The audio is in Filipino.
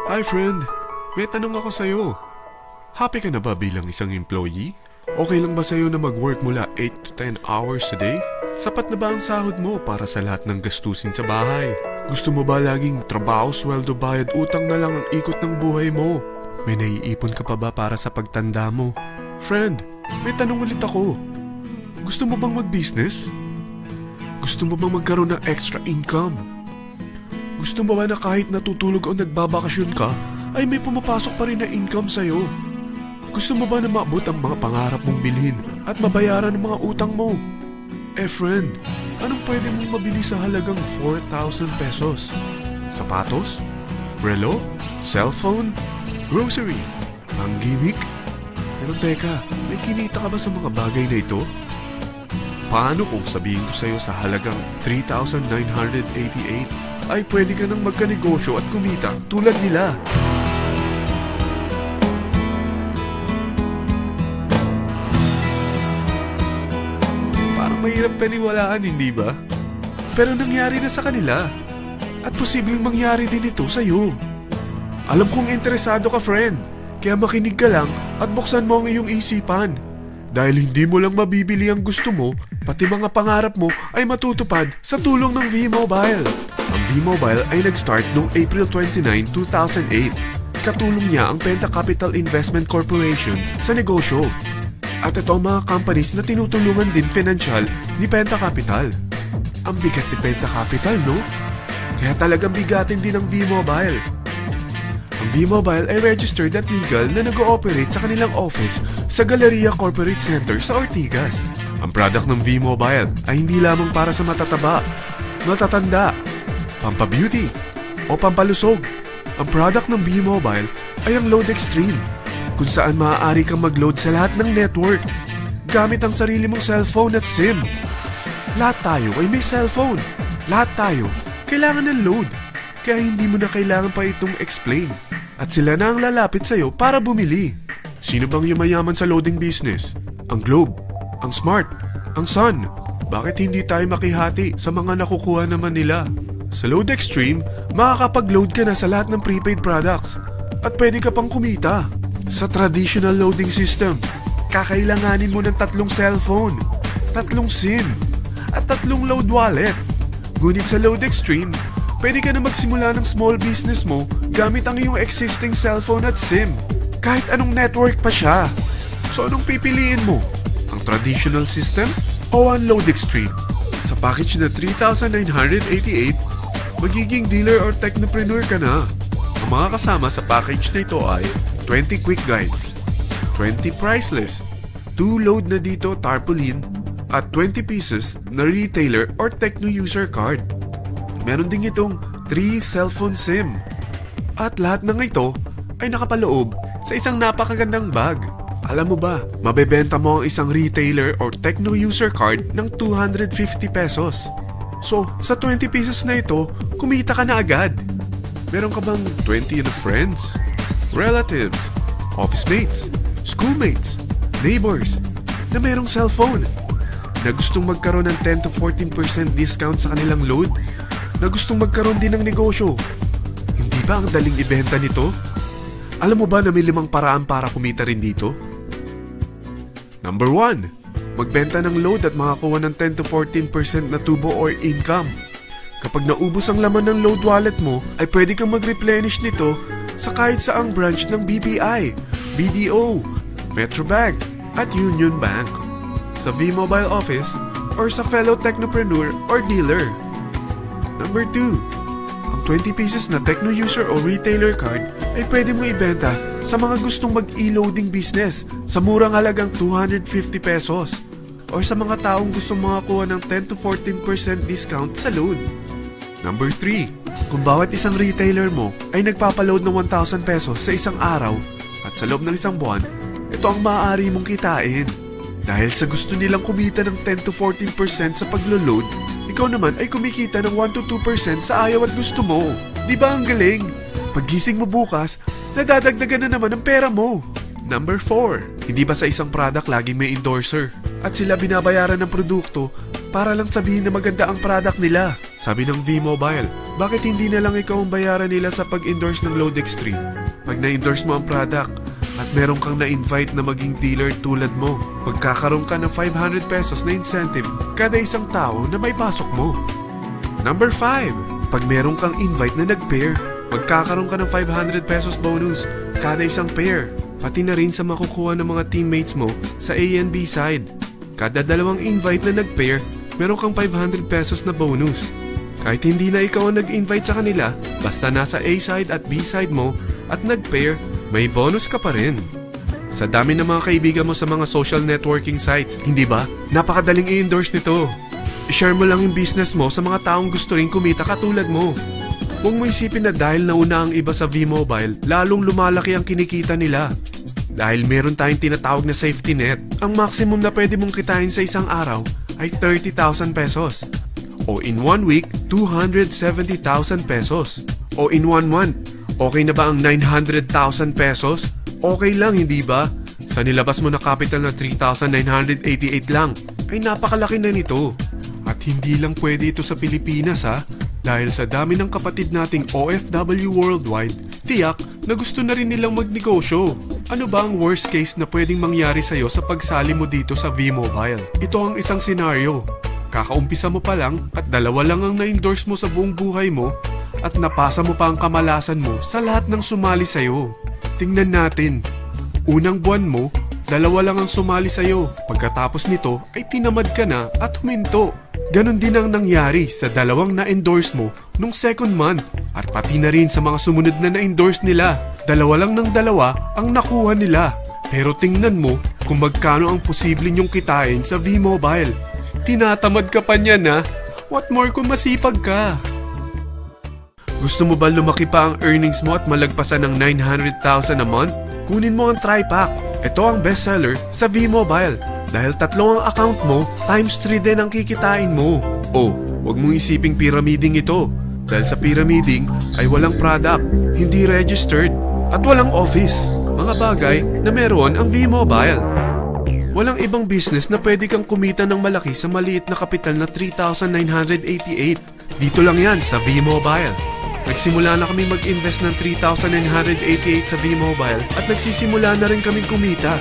Hi friend, may tanong ako sa'yo. Happy ka na ba bilang isang employee? Okay lang ba sa'yo na mag-work mula 8 to 10 hours a day? Sapat na ba ang sahod mo para sa lahat ng gastusin sa bahay? Gusto mo ba laging trabaho, sweldo, bayad, utang na lang ang ikot ng buhay mo? May naiipon ka pa ba para sa pagtanda mo? Friend, may tanong ulit ako. Gusto mo bang mag-business? Gusto mo bang magkaroon ng extra income? Gusto mo ba na kahit natutulog o nagbabakasyon ka, ay may pumapasok pa rin na income sa'yo? Gusto mo ba na maabot ang mga pangarap mong bilhin at mabayaran ang mga utang mo? Friend, anong pwede mong mabili sa halagang 4,000 pesos? Sapatos? Relo? Cellphone? Grocery? Ang gimmick? Pero teka, may kinita ka ba sa mga bagay na ito? Paano kung sabihin ko sa'yo sa halagang 3,988 ay pwede ka nang magkanegosyo at kumita tulad nila? Parang mahirap paniwalaan, hindi ba? Pero nangyari na sa kanila. At posibleng mangyari din ito sa'yo. Alam kong interesado ka, friend. Kaya makinig ka lang at buksan mo ang iyong isipan. Dahil hindi mo lang mabibili ang gusto mo, pati mga pangarap mo ay matutupad sa tulong ng V-Mobile. Ang V-Mobile ay nag-start noong April 29, 2008. Katulong niya ang Penta Capital Investment Corporation sa negosyo. At ito ang mga companies na tinutulungan din financial ni Penta Capital. Ang bigat ni Penta Capital, no? Kaya talagang bigatin din ang V-Mobile. Ang V-Mobile ay registered at legal na nag-ooperate sa kanilang office sa Galleria Corporate Center sa Ortigas. Ang product ng V-Mobile ay hindi lamang para sa matataba, matatanda, pampabeauty, o pampalusog. Ang product ng V-Mobile ay ang Load Extreme, kung saan maaari kang mag-load sa lahat ng network gamit ang sarili mong cellphone at SIM. Lahat tayo ay may cellphone. Lahat tayo kailangan ng load. Kaya hindi mo na kailangan pa itong explain. At sila na ang lalapit sa'yo para bumili. Sino bang yumayaman sa loading business? Ang Globe, ang Smart, ang Sun. Bakit hindi tayo makihati sa mga nakukuha naman nila? Sa Load Extreme, makakapag-load ka na sa lahat ng prepaid products. At pwede ka pang kumita. Sa traditional loading system, kakailanganin mo ng 3 cellphone, 3 SIM, at 3 load wallet. Ngunit sa Load Extreme, pwede ka na magsimula ng small business mo gamit ang iyong existing cellphone at SIM. Kahit anong network pa siya. So anong pipiliin mo? Ang traditional system o ang Load Extreme? Sa package na 3,988, magiging dealer or technopreneur ka na. Ang mga kasama sa package na ito ay 20 quick guides, 20 price list, 2 load na dito tarpaulin, at 20 pieces na retailer or techno user card. Meron din itong 3 cellphone SIM. At lahat ng ito ay nakapaloob sa isang napakagandang bag. Alam mo ba, mabebenta mo ang isang retailer or techno user card ng 250 pesos. So, sa 20 pieces na ito, kumita ka na agad. Meron ka bang 20 friends, relatives, office mates, schoolmates, neighbors na merong cellphone, na gustong magkaroon ng 10 to 14% discount sa kanilang load, na gustong magkaroon din ng negosyo? Hindi ba ang daling ibenta nito? Alam mo ba na may 5 paraan para kumita rin dito? Number 1, magbenta ng load at makakuha ng 10 to 14% na tubo or income. Kapag naubos ang laman ng load wallet mo, ay pwede kang mag-replenish nito sa kahit saang branch ng BPI, BDO, Metrobank, at Union Bank, sa V-Mobile office, or sa fellow technopreneur or dealer. Number 2, ang 20 pieces na techno user o retailer card ay pwede mo ibenta sa mga gustong mag-e-loading business sa murang halagang 250 pesos, or sa mga taong gustong makakuha ng 10 to 14% discount sa load. Number 3, kung bawat isang retailer mo ay nagpapaload ng 1,000 pesos sa isang araw at sa loob ng isang buwan, ito ang maaari mong kitain. Dahil sa gusto nilang kumita ng 10 to 14% sa paglo-load, ikaw naman ay kumikita ng 1 to 2% sa ayaw at gusto mo. Di ba ang galing? Paggising mo bukas, nadadagdagan na naman ang pera mo. Number 4, hindi ba sa isang product laging may endorser? At sila binabayaran ng produkto para lang sabihin na maganda ang product nila. Sabi ng V-Mobile, Bakit hindi na lang ikaw ang bayaran nila sa pag-endorse ng Lode Extreme? Pag na-endorse mo ang product at meron kang na-invite na maging dealer tulad mo, magkakaroon ka ng 500 pesos na incentive kada isang tao na may pasok mo. Number 5. Pag meron kang invite na nag-pair, magkakaroon ka ng 500 pesos bonus kada isang pair, pati na rin sa makukuha ng mga teammates mo sa A and B side. Kada dalawang invite na nag-pair, meron kang 500 pesos na bonus. Kahit hindi na ikaw ang nag-invite sa kanila, basta nasa A side at B side mo at nag-pair, may bonus ka pa rin. Sa dami ng mga kaibigan mo sa mga social networking sites, hindi ba? Napakadaling i-endorse nito. I-share mo lang yung business mo sa mga taong gusto rin kumita katulad mo. Huwag mo isipin na dahil nauna ang iba sa V-Mobile, lalong lumalaki ang kinikita nila. Dahil meron tayong tinatawag na safety net, ang maximum na pwede mong kitain sa isang araw ay 30,000 pesos. O in 1 week, 270,000 pesos. O in 1 month, okay na ba ang 900,000 pesos? Okay lang, hindi ba? Sa nilabas mo na capital na 3,988 lang, ay napakalaki na nito. At hindi lang pwede ito sa Pilipinas ha, dahil sa dami ng kapatid nating OFW worldwide, tiyak na gusto na rin nilang magnegosyo. Ano ba ang worst case na pwedeng mangyari sa'yo sa pagsali mo dito sa V-Mobile? Ito ang isang senaryo. Kakaumpisa mo pa lang at 2 lang ang na-endorse mo sa buong buhay mo at napasa mo pa ang kamalasan mo sa lahat ng sumali sa'yo. Tingnan natin. Unang buwan mo, 2 lang ang sumali sa'yo. Pagkatapos nito ay tinamad ka na at huminto. Ganon din ang nangyari sa 2 na-endorse mo nung second month at pati na rin sa mga sumunod na na-endorse nila. 2 lang ng 2 ang nakuha nila. Pero tingnan mo kung magkano ang posible nyong kitain sa V-Mobile. Tinatamad ka pa niyan ha? What more kung masipag ka? Gusto mo ba lumaki pa ang earnings mo at malagpasan ng 900,000 a month? Kunin mo ang TriPack. Ito ang bestseller sa V-Mobile. Dahil 3 ang account mo, times 3 din ang kikitain mo. Oh, huwag mong isiping pyramiding ito. Dahil sa pyramiding ay walang product, hindi registered, at walang office. Mga bagay na meron ang V-Mobile. Walang ibang business na pwede kang kumita ng malaki sa maliit na kapital na 3,988. Dito lang yan sa V-Mobile. Nagsimula na kami mag-invest ng 3,988 sa V-Mobile at nagsisimula na rin kaming kumita.